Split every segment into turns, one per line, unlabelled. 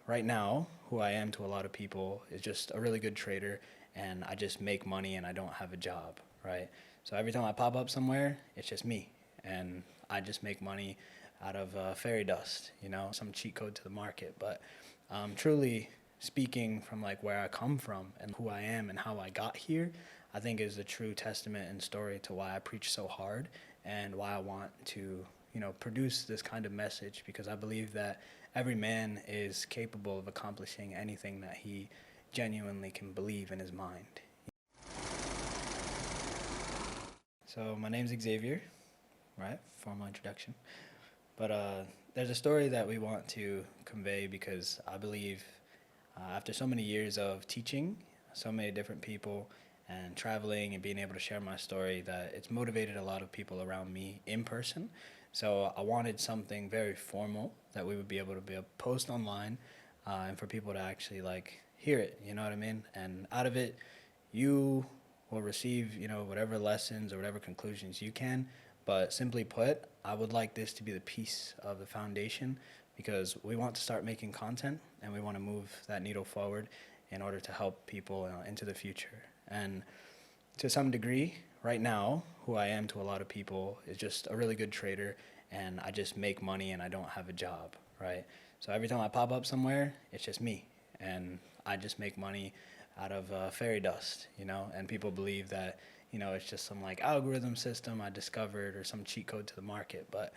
right now, who I am to a lot of people is just a really good trader, and I just make money and I don't have a job, right? So every time I pop up somewhere, it's just me, and I just make money out of fairy dust, some cheat code to the market. But truly speaking from like where I come from and who I am and how I got here, I think is a true testament and story to why I preach so hard and why I want to, produce this kind of message, because I believe that every man is capable of accomplishing anything that he genuinely can believe in his mind. So my name's Xavier, right? Formal introduction. But there's a story that we want to convey because I believe after so many years of teaching so many different people and traveling and being able to share my story, that it's motivated a lot of people around me in person. So I wanted something very formal that we would be able to post online, and for people to actually like hear it, you know what I mean? And out of it, you will receive, whatever lessons or whatever conclusions you can. But simply put, I would like this to be the piece of the foundation, because we want to start making content and we want to move that needle forward in order to help people into the future. And to some degree, right now, who I am to a lot of people is just a really good trader, and I just make money and I don't have a job, right? So every time I pop up somewhere, it's just me, and I just make money out of fairy dust, and people believe that, it's just some like algorithm system I discovered or some cheat code to the market. But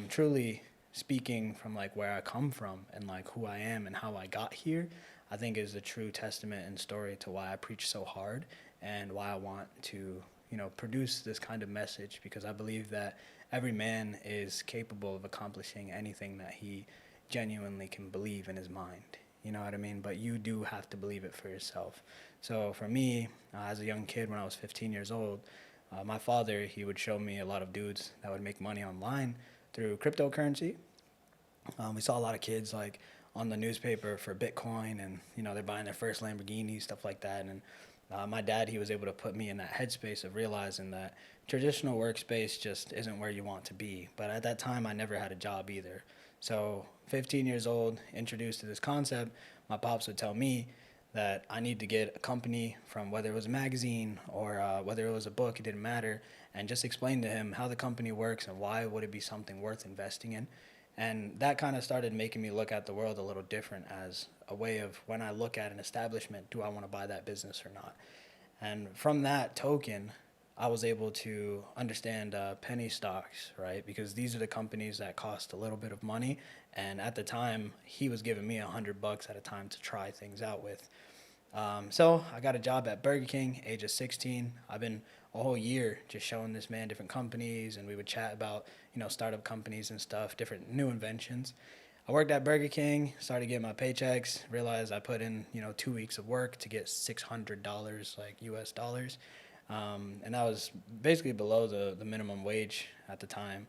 truly speaking from like where I come from and like who I am and how I got here, I think is a true testament and story to why I preach so hard and why I want to, produce this kind of message, because I believe that every man is capable of accomplishing anything that he genuinely can believe in his mind. You know what I mean? But you do have to believe it for yourself. So for me, as a young kid, when I was 15 years old, my father, he would show me a lot of dudes that would make money online through cryptocurrency. We saw a lot of kids like on the newspaper for Bitcoin, and they're buying their first Lamborghini, stuff like that. And my dad, he was able to put me in that headspace of realizing that traditional workspace just isn't where you want to be. But at that time, I never had a job either. So 15 years old, introduced to this concept, my pops would tell me that I need to get a company, from whether it was a magazine or whether it was a book, it didn't matter, and just explain to him how the company works and why would it be something worth investing in. And that kind of started making me look at the world a little different, as a way of, when I look at an establishment, do I want to buy that business or not? And from that token, I was able to understand penny stocks, right? Because these are the companies that cost a little bit of money. And at the time, he was giving me $100 at a time to try things out with. So I got a job at Burger King, age of 16. I've been a whole year just showing this man different companies, and we would chat about, startup companies and stuff, different new inventions. I worked at Burger King, started getting my paychecks, realized I put in, 2 weeks of work to get $600, like US dollars. And that was basically below the minimum wage at the time.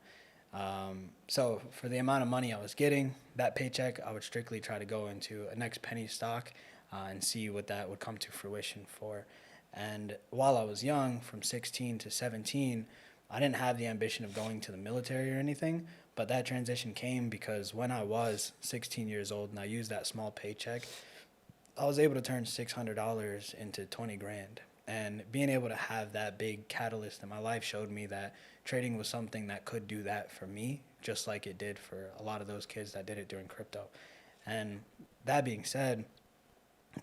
So for the amount of money I was getting, that paycheck, I would strictly try to go into a next penny stock and see what that would come to fruition for. And while I was young, from 16 to 17, I didn't have the ambition of going to the military or anything, but that transition came because when I was 16 years old and I used that small paycheck, I was able to turn $600 into 20 grand. And being able to have that big catalyst in my life showed me that trading was something that could do that for me, just like it did for a lot of those kids that did it during crypto. And that being said,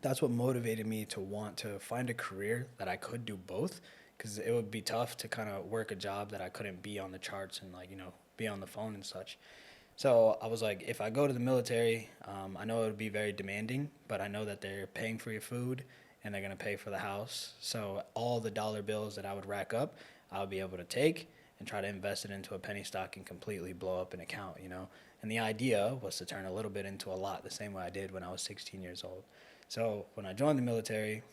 that's what motivated me to want to find a career that I could do both, because it would be tough to kind of work a job that I couldn't be on the charts and like, be on the phone and such. So I was like, if I go to the military, I know it would be very demanding, but I know that they're paying for your food and they're going to pay for the house. So all the dollar bills that I would rack up, I would be able to take and try to invest it into a penny stock and completely blow up an account. And the idea was to turn a little bit into a lot, the same way I did when I was 16 years old. So when I joined the military,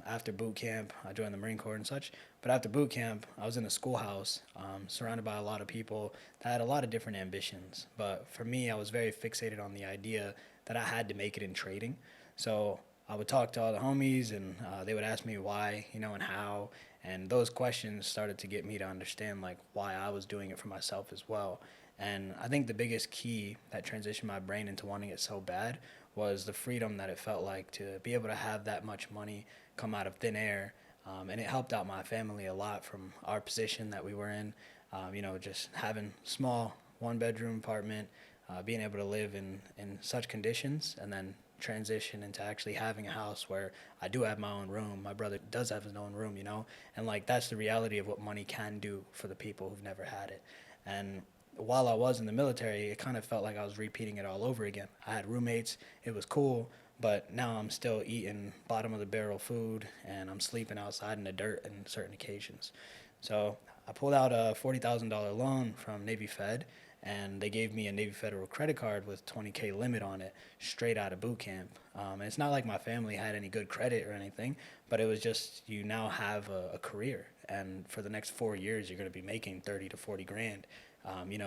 after boot camp, I joined the Marine Corps and such. But after boot camp, I was in a schoolhouse, surrounded by a lot of people that had a lot of different ambitions. But for me, I was very fixated on the idea that I had to make it in trading. So I would talk to all the homies, and they would ask me why, and how. And those questions started to get me to understand like why I was doing it for myself as well. And I think the biggest key that transitioned my brain into wanting it so bad was the freedom that it felt like to be able to have that much money come out of thin air. And it helped out my family a lot from our position that we were in. Just having small one bedroom apartment, being able to live in such conditions, and then transition into actually having a house where I do have my own room. My brother does have his own room, and like that's the reality of what money can do for the people who've never had it. And while I was in the military, it kind of felt like I was repeating it all over again. I had roommates, it was cool, but now I'm still eating bottom of the barrel food and I'm sleeping outside in the dirt on certain occasions. So I pulled out a $40,000 loan from Navy Fed, and they gave me a Navy Federal credit card with 20K limit on it straight out of boot camp. And it's not like my family had any good credit or anything, but it was just you now have a career, and for the next 4 years you're going to be making 30 to 40 grand,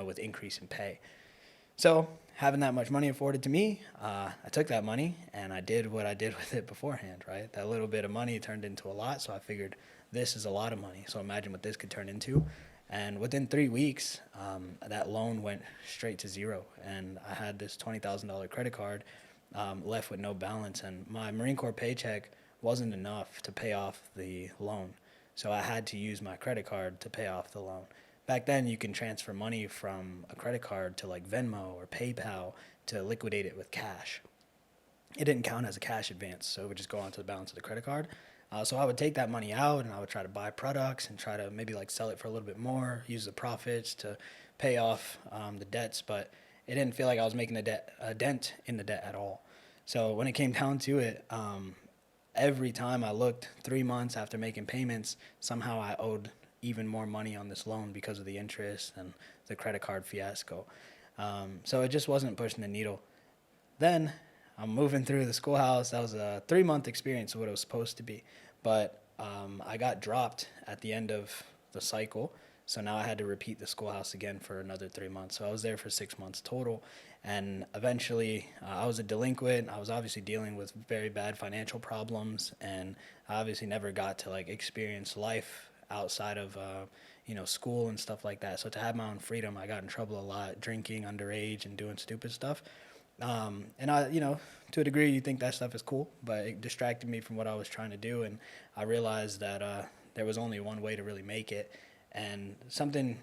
with increase in pay. So having that much money afforded to me, I took that money and I did what I did with it beforehand, right? That little bit of money turned into a lot, so I figured this is a lot of money. So imagine what this could turn into. And within 3 weeks, that loan went straight to zero. And I had this $20,000 credit card left with no balance. And my Marine Corps paycheck wasn't enough to pay off the loan. So I had to use my credit card to pay off the loan. Back then, you can transfer money from a credit card to like Venmo or PayPal to liquidate it with cash. It didn't count as a cash advance, so it would just go onto the balance of the credit card. So I would take that money out and I would try to buy products and try to maybe like sell it for a little bit more, use the profits to pay off the debts, but it didn't feel like I was making a dent in the debt at all. So when it came down to it, every time I looked 3 months after making payments, somehow I owed even more money on this loan because of the interest and the credit card fiasco. So it just wasn't pushing the needle. Then I'm moving through the schoolhouse. That was a 3 month experience of what it was supposed to be. But I got dropped at the end of the cycle. So now I had to repeat the schoolhouse again for another 3 months. So I was there for 6 months total. And eventually I was a delinquent. I was obviously dealing with very bad financial problems. And I obviously never got to like experience life outside of school and stuff like that. So to have my own freedom, I got in trouble a lot, drinking underage and doing stupid stuff. And I, to a degree, you think that stuff is cool, but it distracted me from what I was trying to do. And I realized that there was only one way to really make it. And something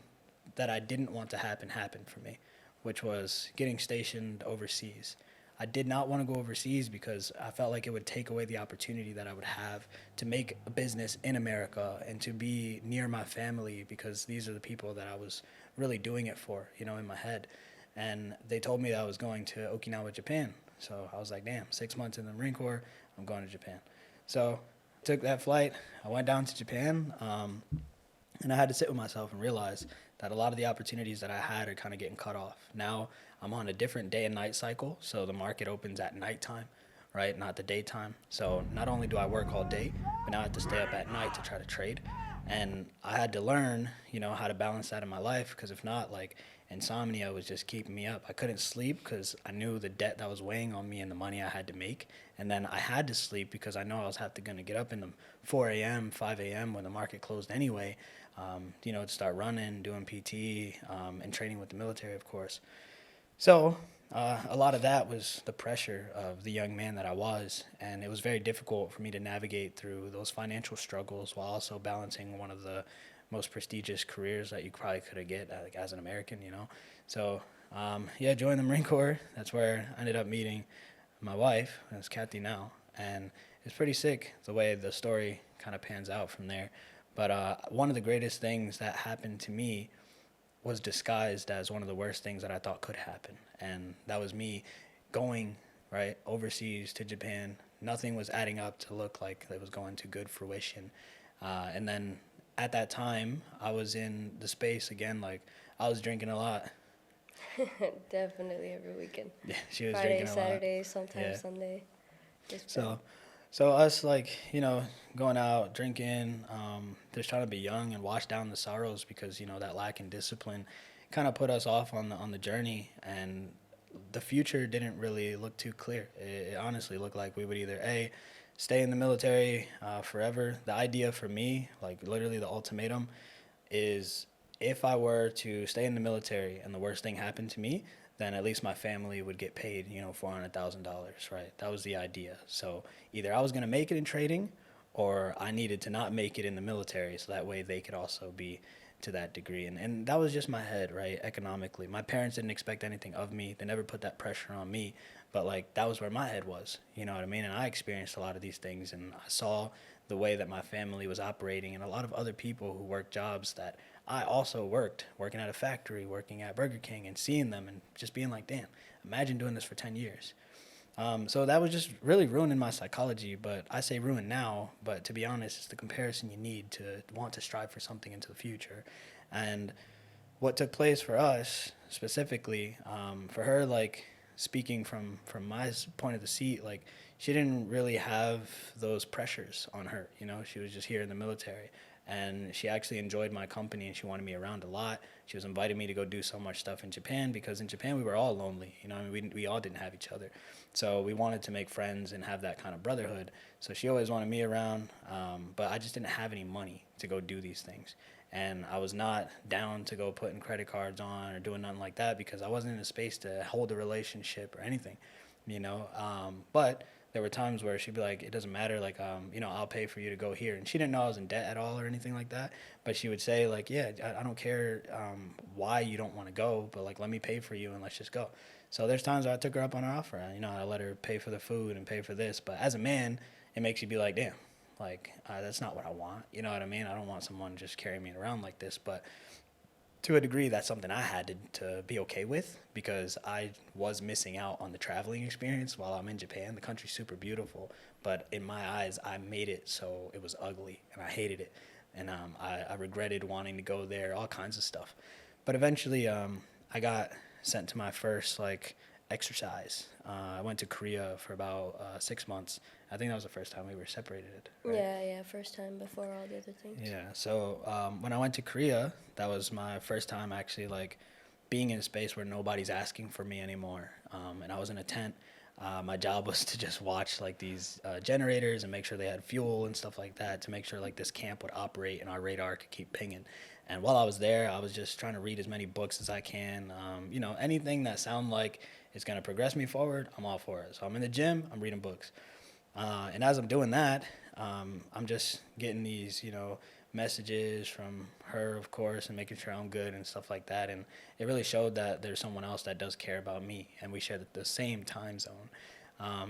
that I didn't want to happen happened for me, which was getting stationed overseas. I did not want to go overseas because I felt like it would take away the opportunity that I would have to make a business in America and to be near my family, because these are the people that I was really doing it for, in my head. And they told me that I was going to Okinawa, Japan. So I was like, damn, 6 months in the Marine Corps, I'm going to Japan. So I took that flight. I went down to Japan, and I had to sit with myself and realize that a lot of the opportunities that I had are kind of getting cut off. Now I'm on a different day and night cycle, so the market opens at nighttime, right, not the daytime. So not only do I work all day, but now I have to stay up at night to try to trade. And I had to learn, how to balance that in my life, because if not, like, insomnia was just keeping me up. I couldn't sleep because I knew the debt that was weighing on me and the money I had to make. And then I had to sleep because I know I was going to get up in the 4 a.m., 5 a.m. when the market closed anyway, to start running, doing PT, and training with the military, of course. So a lot of that was the pressure of the young man that I was, and it was very difficult for me to navigate through those financial struggles while also balancing one of the most prestigious careers that you probably could get like, as an American, So, joined the Marine Corps. That's where I ended up meeting my wife, that's Kathy now, and it's pretty sick the way the story kind of pans out from there. But one of the greatest things that happened to me was disguised as one of the worst things that I thought could happen. And that was me going, right, overseas to Japan. Nothing was adding up to look like it was going to good fruition. And then at that time, I was in the space again, like I was drinking a lot.
Definitely every weekend.
Yeah, she was
Friday,
drinking a lot.
Saturday, sometimes
Yeah.
Sunday.
So us like, going out, drinking, just trying to be young and wash down the sorrows because, that lack in discipline kind of put us off on the journey, and the future didn't really look too clear. It honestly looked like we would either stay in the military forever. The idea for me, like literally the ultimatum, is if I were to stay in the military and the worst thing happened to me, then at least my family would get paid, $400,000, right? That was the idea. So either I was going to make it in trading, or I needed to not make it in the military, so that way they could also be to that degree. And that was just my head, right? Economically, my parents didn't expect anything of me. They never put that pressure on me, but like that was where my head was, you know what I mean? And I experienced a lot of these things, and I saw the way that my family was operating, and a lot of other people who worked jobs that I also worked, working at a factory, working at Burger King, and seeing them and just being like, damn, imagine doing this for 10 years. So that was just really ruining my psychology. But I say ruin now, but to be honest, it's the comparison you need to want to strive for something into the future. And what took place for us specifically, for her, like speaking from my point of the seat, like she didn't really have those pressures on her. She was just here in the military, and she actually enjoyed my company, and she wanted me around a lot. She was inviting me to go do so much stuff in Japan, because in Japan we were all lonely. I mean, we all didn't have each other, so we wanted to make friends and have that kind of brotherhood. So she always wanted me around, but I just didn't have any money to go do these things. And I was not down to go putting credit cards on or doing nothing like that, because I wasn't in a space to hold a relationship or anything. But there were times where she'd be like, it doesn't matter, like, I'll pay for you to go here. And she didn't know I was in debt at all or anything like that. But she would say, like, yeah, I don't care why you don't want to go, but, like, let me pay for you and let's just go. So there's times where I took her up on her offer. I let her pay for the food and pay for this. But as a man, it makes you be like, damn, like, that's not what I want. You know what I mean? I don't want someone just carrying me around like this. But to a degree, that's something I had to be okay with, because I was missing out on the traveling experience while I'm in Japan. The country's super beautiful, but in my eyes, I made it so it was ugly, and I hated it. And I regretted wanting to go there, all kinds of stuff. But eventually, I got sent to my first, like, exercise. I went to Korea for about 6 months. I think that was the first time we were separated, right?
Yeah, first time before all the other things.
Yeah. So when I went to Korea, that was my first time actually, like, being in a space where nobody's asking for me anymore. And I was in a tent. My job was to just watch, like, these generators and make sure they had fuel and stuff like that, to make sure, like, this camp would operate and our radar could keep pinging. And while I was there, I was just trying to read as many books as I can. Anything that sound like it's gonna progress me forward, I'm all for it. So I'm in the gym, I'm reading books. And as I'm doing that, I'm just getting these, messages from her, of course, and making sure I'm good and stuff like that. And it really showed that there's someone else that does care about me, and we share the same time zone.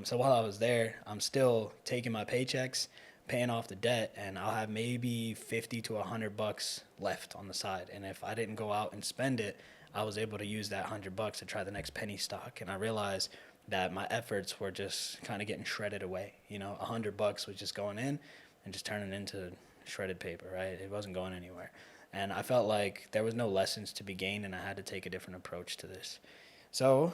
So while I was there, I'm still taking my paychecks, paying off the debt, and I'll have maybe 50 to $100 left on the side. And if I didn't go out and spend it, I was able to use that $100 to try the next penny stock. And I realized that my efforts were just kind of getting shredded away. $100 was just going in and just turning into shredded paper, right? It wasn't going anywhere. And I felt like there was no lessons to be gained, and I had to take a different approach to this. So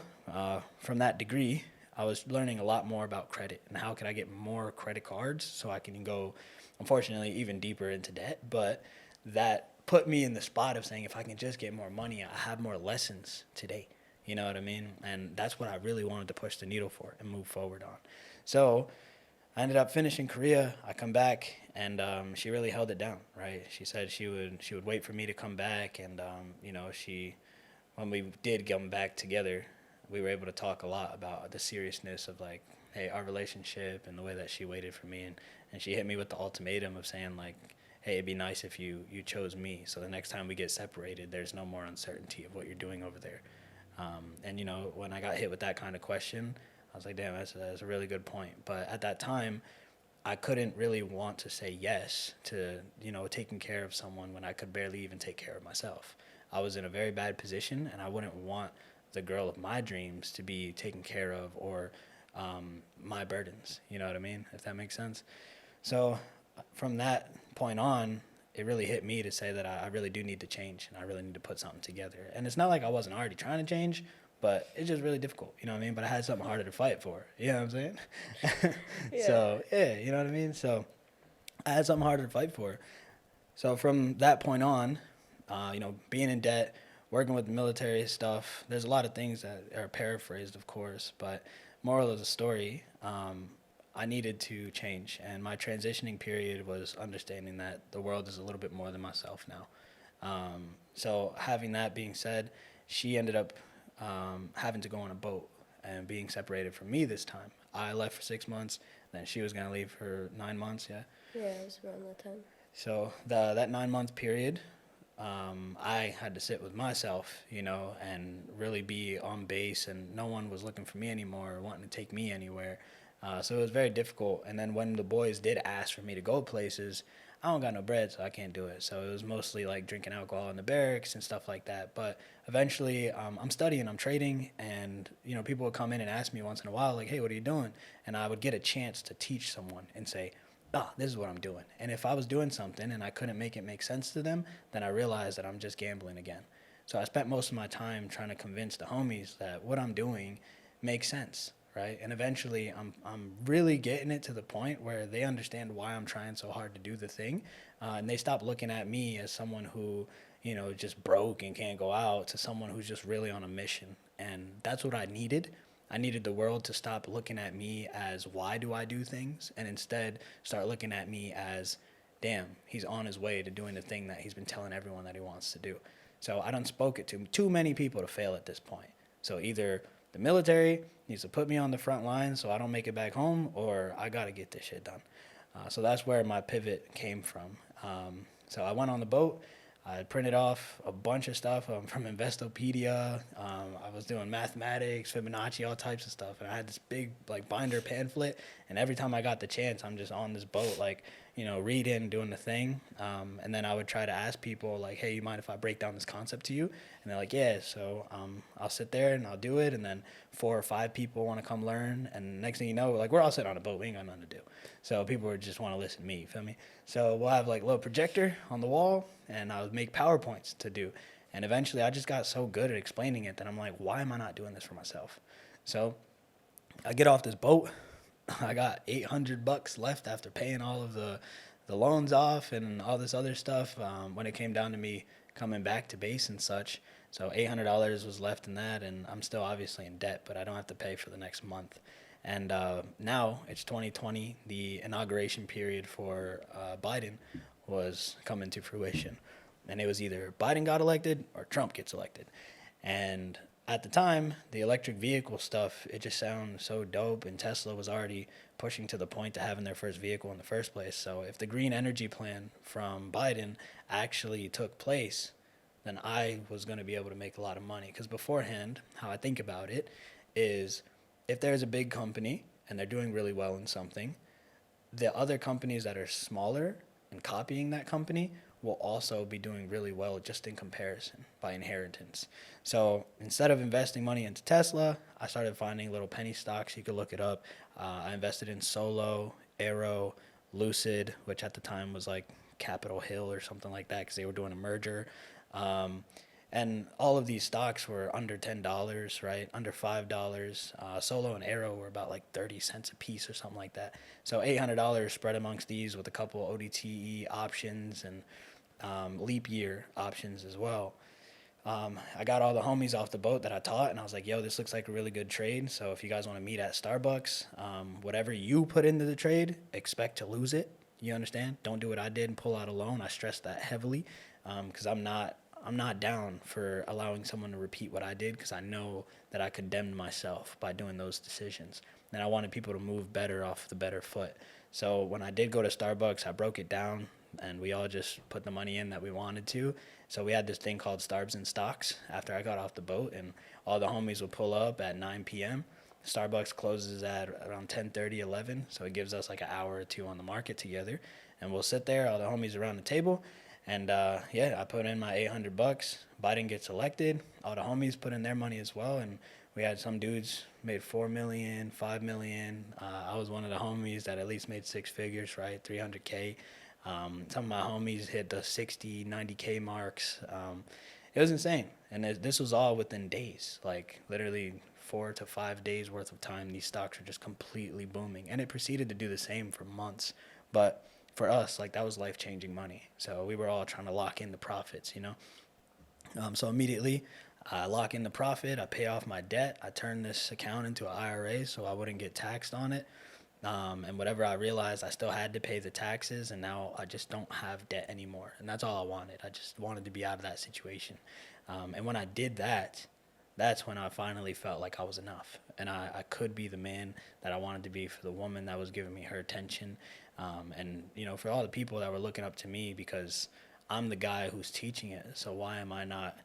from that degree, I was learning a lot more about credit and how could I get more credit cards so I can go, unfortunately, even deeper into debt. But that put me in the spot of saying, if I can just get more money, I have more lessons today. You know what I mean? And that's what I really wanted to push the needle for and move forward on. So I ended up finishing Korea. I come back, and she really held it down, right? She said she would wait for me to come back, and when we did come back together, we were able to talk a lot about the seriousness of, like, hey, our relationship, and the way that she waited for me, and she hit me with the ultimatum of saying, like, hey, it'd be nice if you chose me, so the next time we get separated, there's no more uncertainty of what you're doing over there. And when I got hit with that kind of question, I was like, damn, that's a really good point. But at that time, I couldn't really want to say yes to, taking care of someone when I could barely even take care of myself. I was in a very bad position, and I wouldn't want the girl of my dreams to be taken care of, or my burdens. You know what I mean? If that makes sense. So from that point on, it really hit me to say that I really do need to change, and I really need to put something together. And it's not like I wasn't already trying to change, but it's just really difficult, you know what I mean? But I had something harder to fight for, you know what I'm saying?
Yeah.
So, yeah, you know what I mean? So I had something harder to fight for. So from that point on, being in debt, working with military stuff, there's a lot of things that are paraphrased, of course, but moral of the story, I needed to change. And my transitioning period was understanding that the world is a little bit more than myself now. So having that being said, she ended up having to go on a boat and being separated from me this time. I left for 6 months, then she was gonna leave for 9 months. Yeah.
Yeah, it was around that time.
So that 9 month period, I had to sit with myself, and really be on base, and no one was looking for me anymore or wanting to take me anywhere. So it was very difficult. And then when the boys did ask for me to go places, I don't got no bread, so I can't do it. So it was mostly like drinking alcohol in the barracks and stuff like that. But eventually, I'm studying, I'm trading, and people would come in and ask me once in a while, like, "Hey, what are you doing?" And I would get a chance to teach someone and say, this is what I'm doing. And if I was doing something and I couldn't make it make sense to them, then I realized that I'm just gambling again. So I spent most of my time trying to convince the homies that what I'm doing makes sense, right? And eventually I'm really getting it to the point where they understand why I'm trying so hard to do the thing. And they stop looking at me as someone who, just broke and can't go out, to someone who's just really on a mission. And that's what I needed. I needed the world to stop looking at me as why do I do things, and instead start looking at me as, damn, he's on his way to doing the thing that he's been telling everyone that he wants to do. So I done spoke it to too many people to fail at this point. So either the military needs to put me on the front line so I don't make it back home, or I got to get this shit done. So that's where my pivot came from. So I went on the boat. I printed off a bunch of stuff from Investopedia. I was doing mathematics, Fibonacci, all types of stuff. And I had this big binder pamphlet. And every time I got the chance, I'm just on this boat, reading, doing the thing. And then I would try to ask people like, "Hey, you mind if I break down this concept to you?" And they're like, "Yeah." So I'll sit there and I'll do it. And then 4 or 5 people want to come learn. And next thing you know, we're all sitting on a boat. We ain't got nothing to do. So people would just want to listen to me, you feel me? So we'll have a little projector on the wall, and I would make PowerPoints to do. And eventually I just got so good at explaining it that I'm like, why am I not doing this for myself? So I get off this boat. I got $800 left after paying all of the loans off and all this other stuff when it came down to me coming back to base and such. So $800 was left in that, and I'm still obviously in debt, but I don't have to pay for the next month. And now it's 2020. The inauguration period for Biden was coming to fruition. And it was either Biden got elected or Trump gets elected. And at the time, the electric vehicle stuff, it just sounded so dope. And Tesla was already pushing to the point to having their first vehicle in the first place. So if the green energy plan from Biden actually took place, then I was going to be able to make a lot of money. Because beforehand, how I think about it is, if there's a big company and they're doing really well in something, the other companies that are smaller and copying that company will also be doing really well just in comparison by inheritance. So instead of investing money into Tesla, I started finding little penny stocks. You could look it up. I invested in Solo, Arrow, Lucid, which at the time was like Capitol Hill or something like that because they were doing a merger. And all of these stocks were under $10, right? Under $5. Solo and Arrow were about 30 cents a piece or something like that. So $800 spread amongst these with a couple ODTE options and leap year options as well. I got all the homies off the boat that I taught, and I was like, "Yo, this looks like a really good trade. So if you guys want to meet at Starbucks, whatever you put into the trade, expect to lose it. You understand? Don't do what I did and pull out a loan." I stress that heavily because I'm not down for allowing someone to repeat what I did, because I know that I condemned myself by doing those decisions. And I wanted people to move better off the better foot. So when I did go to Starbucks, I broke it down and we all just put the money in that we wanted to. So we had this thing called Starbs and Stocks after I got off the boat, and all the homies would pull up at 9 p.m. Starbucks closes at around 10:30, 11. So it gives us an hour or two on the market together. And we'll sit there, all the homies around the table. And I put in my $800. Biden gets elected. All the homies put in their money as well. And we had some dudes made $4 million, $5 million. I was one of the homies that at least made 6 figures, right? 300K. Some of my homies hit the 60, 90K marks. It was insane. And this was all within days, literally 4 to 5 days worth of time. These stocks were just completely booming. And it proceeded to do the same for months. But for us, that was life-changing money. So we were all trying to lock in the profits, So immediately, I lock in the profit. I pay off my debt. I turn this account into an IRA so I wouldn't get taxed on it. And whatever I realized, I still had to pay the taxes, and now I just don't have debt anymore. And that's all I wanted. I just wanted to be out of that situation. And when I did that, that's when I finally felt like I was enough, and I could be the man that I wanted to be for the woman that was giving me her attention, and for all the people that were looking up to me, because I'm the guy who's teaching it. So why am I not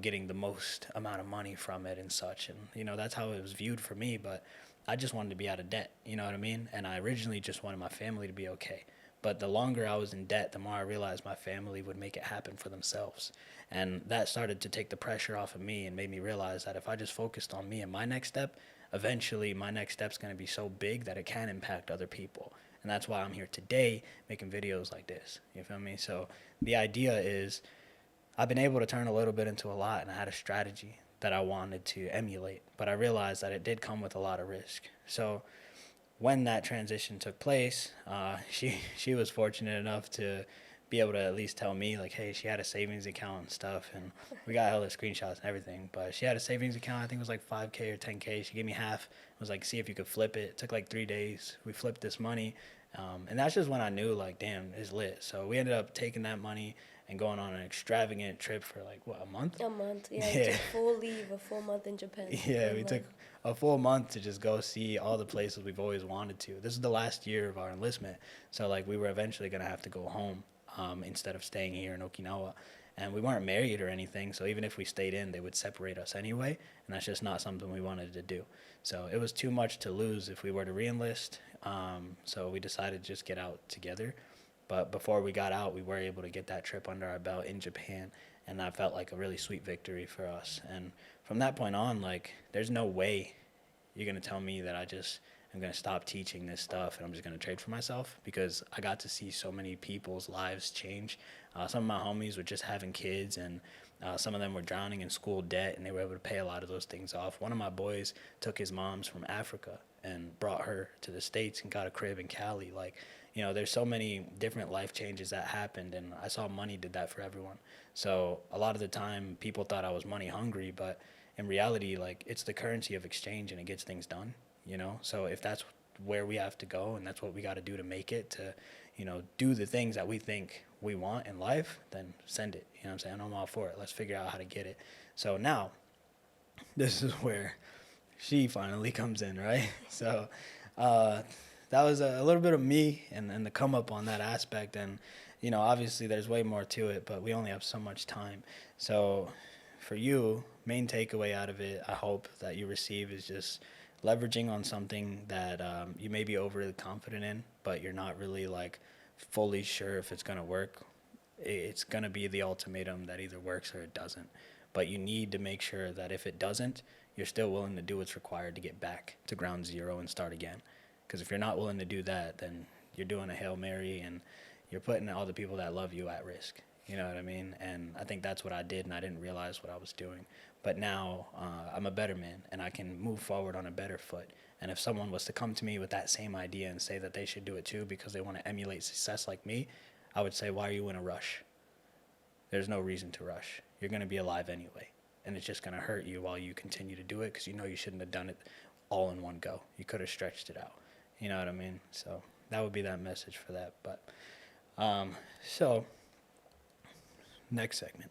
getting the most amount of money from it and such? And that's how it was viewed for me. But I just wanted to be out of debt. You know what I mean? And I originally just wanted my family to be okay. But the longer I was in debt, the more I realized my family would make it happen for themselves. And that started to take the pressure off of me and made me realize that if I just focused on me and my next step, eventually my next step's going to be so big that it can impact other people. And that's why I'm here today making videos like this. You feel me? So the idea is I've been able to turn a little bit into a lot, and I had a strategy that I wanted to emulate. But I realized that it did come with a lot of risk. So when that transition took place, she was fortunate enough to be able to at least tell me, like, hey, she had a savings account and stuff, and we got hella screenshots and everything. But she had a savings account. I think it was like 5K or 10K. She gave me half. It was like, see if you could flip it. It took like 3 days. We flipped this money, and that's just when I knew, like, damn, it's lit. So we ended up taking that money and going on an extravagant trip for like what, a month?
A month, yeah. We took full leave, a full month in Japan.
Yeah, we took a full month to just go see all the places we've always wanted to. This is the last year of our enlistment, so like we were eventually gonna have to go home instead of staying here in Okinawa. And we weren't married or anything, so even if we stayed in, they would separate us anyway, and that's just not something we wanted to do. So it was too much to lose if we were to re-enlist. So we decided to just get out together. But before we got out, we were able to get that trip under our belt in Japan, and that felt like a really sweet victory for us. And from that point on, like, there's no way you're going to tell me that I'm going to stop teaching this stuff and I'm just going to trade for myself, because I got to see so many people's lives change. Some of my homies were just having kids, and some of them were drowning in school debt, and they were able to pay a lot of those things off. One of my boys took his mom's from Africa and brought her to the States and got a crib in Cali. Like, there's so many different life changes that happened, and I saw money did that for everyone. So a lot of the time people thought I was money hungry, but in reality, like, it's the currency of exchange and it gets things done, So if that's where we have to go and that's what we got to do to make it, to, do the things that we think we want in life, then send it. You know what I'm saying? I'm all for it. Let's figure out how to get it. So now, this is where she finally comes in, right? So, that was a little bit of me and the come up on that aspect. And, obviously there's way more to it, but we only have so much time. So for you, main takeaway out of it, I hope that you receive, is just leveraging on something that you may be overly confident in, but you're not really like fully sure if it's going to work. It's going to be the ultimatum that either works or it doesn't. But you need to make sure that if it doesn't, you're still willing to do what's required to get back to ground zero and start again. Because if you're not willing to do that, then you're doing a Hail Mary and you're putting all the people that love you at risk. You know what I mean? And I think that's what I did, and I didn't realize what I was doing. But now I'm a better man, and I can move forward on a better foot. And if someone was to come to me with that same idea and say that they should do it too because they want to emulate success like me, I would say, why are you in a rush? There's no reason to rush. You're going to be alive anyway. And it's just going to hurt you while you continue to do it, because you shouldn't have done it all in one go. You could have stretched it out. You know what I mean? So that would be that message for that. But so next segment.